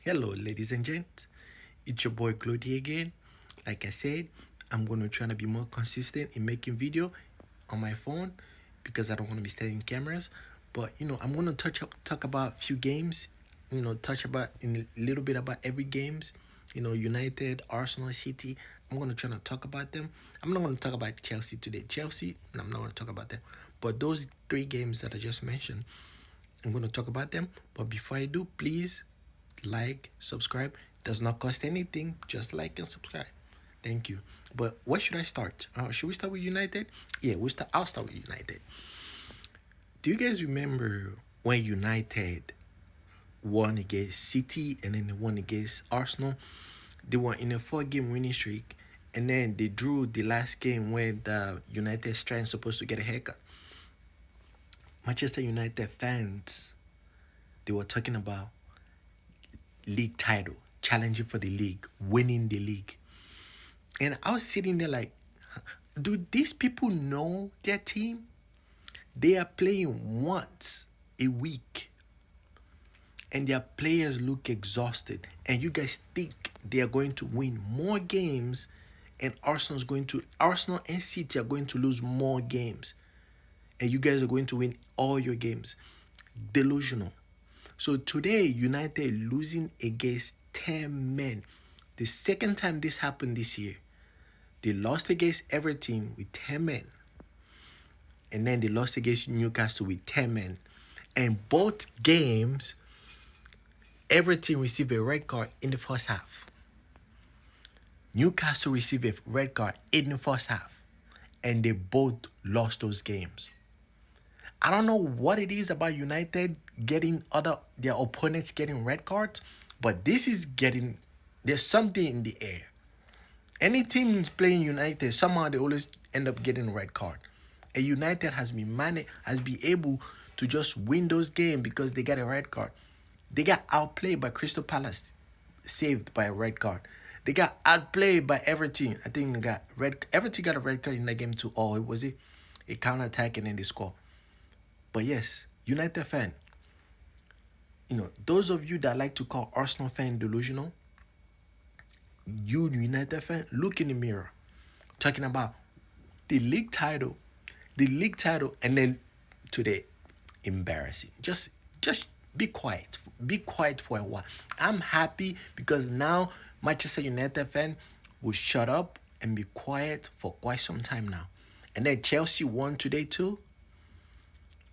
Hello, ladies and gents. It's your boy Glody again. Like I said, I'm gonna try to be more consistent in making video on my phone because I don't want to be studying cameras. But I'm gonna talk about a few games. Touch about in a little bit about every games. United, Arsenal, City. I'm gonna try to talk about them. I'm not gonna talk about Chelsea today. Chelsea, I'm not gonna talk about them. But those three games that I just mentioned, I'm going to talk about them. But before I do, please like, subscribe. Does not cost anything. Just like and subscribe. Thank you. But where should I start? Should we start with United? Yeah, I'll start with United. Do you guys remember when United won against City and then they won against Arsenal? They were in a 4-game winning streak, and then they drew the last game where the United striker supposed to get a haircut. Manchester United fans, they were talking about league title, challenging for the league, winning the league. And I was sitting there like, do these people know their team? They are playing once a week and their players look exhausted. And you guys think they are going to win more games and Arsenal and City are going to lose more games. And you guys are going to win all your games. Delusional. So today, United losing against 10 men. The second time this happened this year. They lost against Everton with 10 men. And then they lost against Newcastle with 10 men. And both games, Everton received a red card in the first half. Newcastle received a red card in the first half. And they both lost those games. I don't know what it is about United getting their opponents getting red cards, but there's something in the air. Any team is playing United, somehow they always end up getting a red card. And United has been able to just win those games because they got a red card. They got outplayed by Crystal Palace, saved by a red card. They got outplayed by Everton. I think Everton got a red card in that game too. It was a counter attack and then they score. But yes, United fan, those of you that like to call Arsenal fan delusional, you United fan, look in the mirror. Talking about the league title, and then today, embarrassing. Just be quiet. Be quiet for a while. I'm happy because now Manchester United fan will shut up and be quiet for quite some time now. And then Chelsea won today too,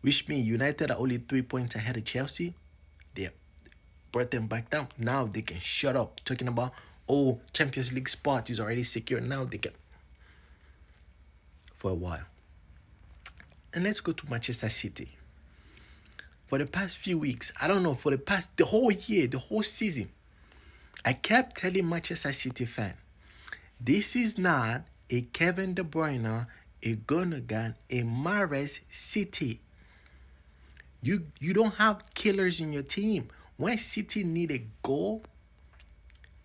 which means United are only 3 points ahead of Chelsea. They brought them back down. Now they can shut up. Talking about, Champions League spot is already secure. Now they can, for a while. And let's go to Manchester City. For the past few weeks, I don't know, the whole year, the whole season, I kept telling Manchester City fan, this is not a Kevin De Bruyne, a Gundogan, a Mahrez City. You don't have killers in your team. When City need a goal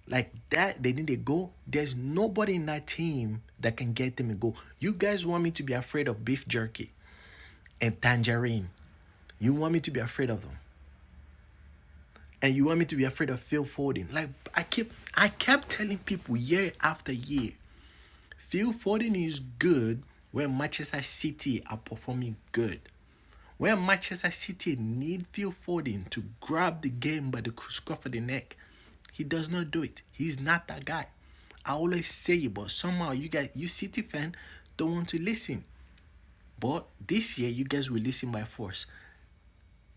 like that, they need a goal. There's nobody in that team that can get them a goal. You guys want me to be afraid of beef jerky and tangerine. You want me to be afraid of them. And you want me to be afraid of Phil Foden. Like I kept telling people year after year, Phil Foden is good when Manchester City are performing good. When Manchester City need Phil Foden to grab the game by the scruff of the neck, he does not do it. He's not that guy. I always say it, but somehow you City fan, don't want to listen. But this year, you guys will listen by force.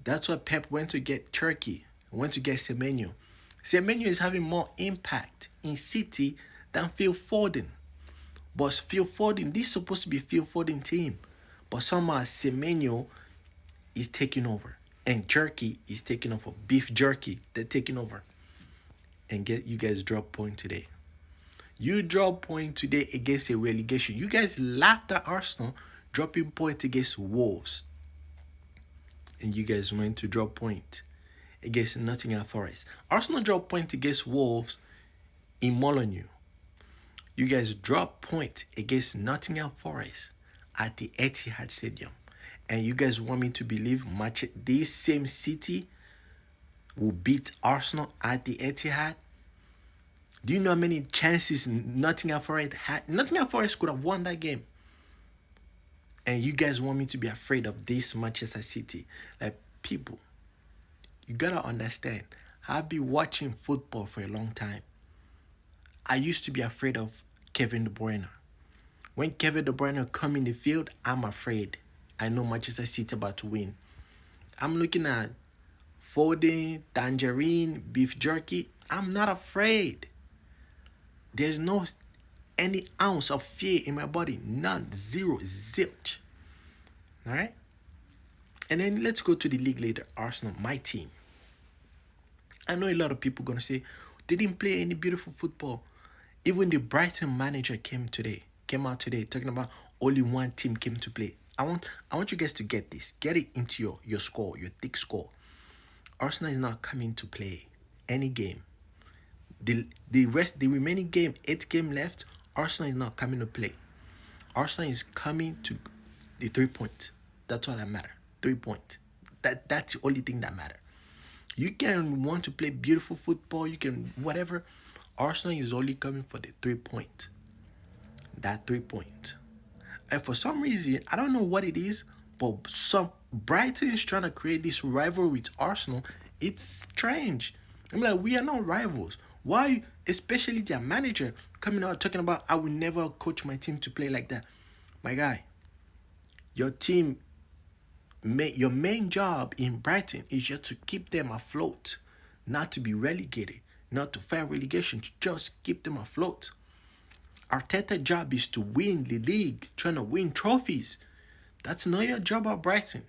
That's why Pep went to get Turkey, went to get Semenyo. Semenyo is having more impact in City than Phil Foden. But Phil Foden, this is supposed to be Phil Foden team. But somehow Semenyo is taking over. And jerky is taking over. Beef jerky, they're taking over. And you guys drop point today. You drop point today against a relegation. You guys laughed at Arsenal dropping point against Wolves. And you guys went to drop point against N.Forrest. Arsenal dropped point against Wolves in Molyneux. You guys dropped point against N.Forrest at the Etihad Stadium. And you guys want me to believe this same City will beat Arsenal at the Etihad? Do you know how many chances Nottingham Forest had? Nottingham Forest could have won that game. And you guys want me to be afraid of this Manchester City? Like, people, you gotta understand. I've been watching football for a long time. I used to be afraid of Kevin De Bruyne. When Kevin De Bruyne come in the field, I'm afraid. I know Manchester City about to win. I'm looking at Foden, Tangerine, Beef Jerky. I'm not afraid. There's no any ounce of fear in my body. None. Zero. Zilch. Alright? And then let's go to the league leader, Arsenal, my team. I know a lot of people gonna say they didn't play any beautiful football. Even the Brighton manager came out today talking about only one team came to play. I want you guys to get this. Get it into your score, your thick score. Arsenal is not coming to play any game. The remaining game, 8 game left, Arsenal is not coming to play. Arsenal is coming to the 3 points. That's all that matter. 3 points. That's the only thing that matter. You can want to play beautiful football, you can whatever. Arsenal is only coming for the 3 point. That 3 point. And for some reason, I don't know what it is, but some Brighton is trying to create this rivalry with Arsenal. It's strange. I'm like, we are not rivals. Why, especially their manager coming out talking about, I will never coach my team to play like that. My guy, your team, your main job in Brighton is just to keep them afloat, not to be relegated, not to fight relegation, just keep them afloat. Arteta's job is to win the league, trying to win trophies. That's not your job at Brighton.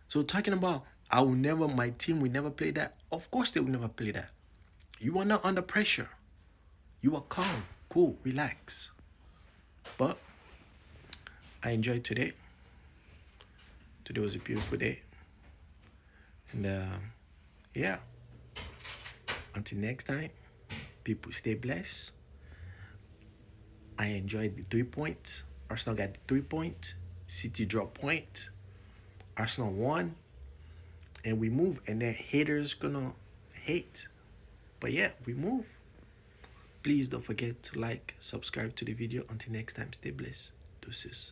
So talking about, my team will never play that. Of course they will never play that. You are not under pressure. You are calm, cool, relax. But I enjoyed today. Today was a beautiful day. And yeah. Until next time, people stay blessed. I enjoyed the 3 points. Arsenal got the 3 points. City dropped point. Arsenal won. And we move. And then haters gonna hate. But yeah, we move. Please don't forget to like, subscribe to the video. Until next time, stay blessed. Deuces.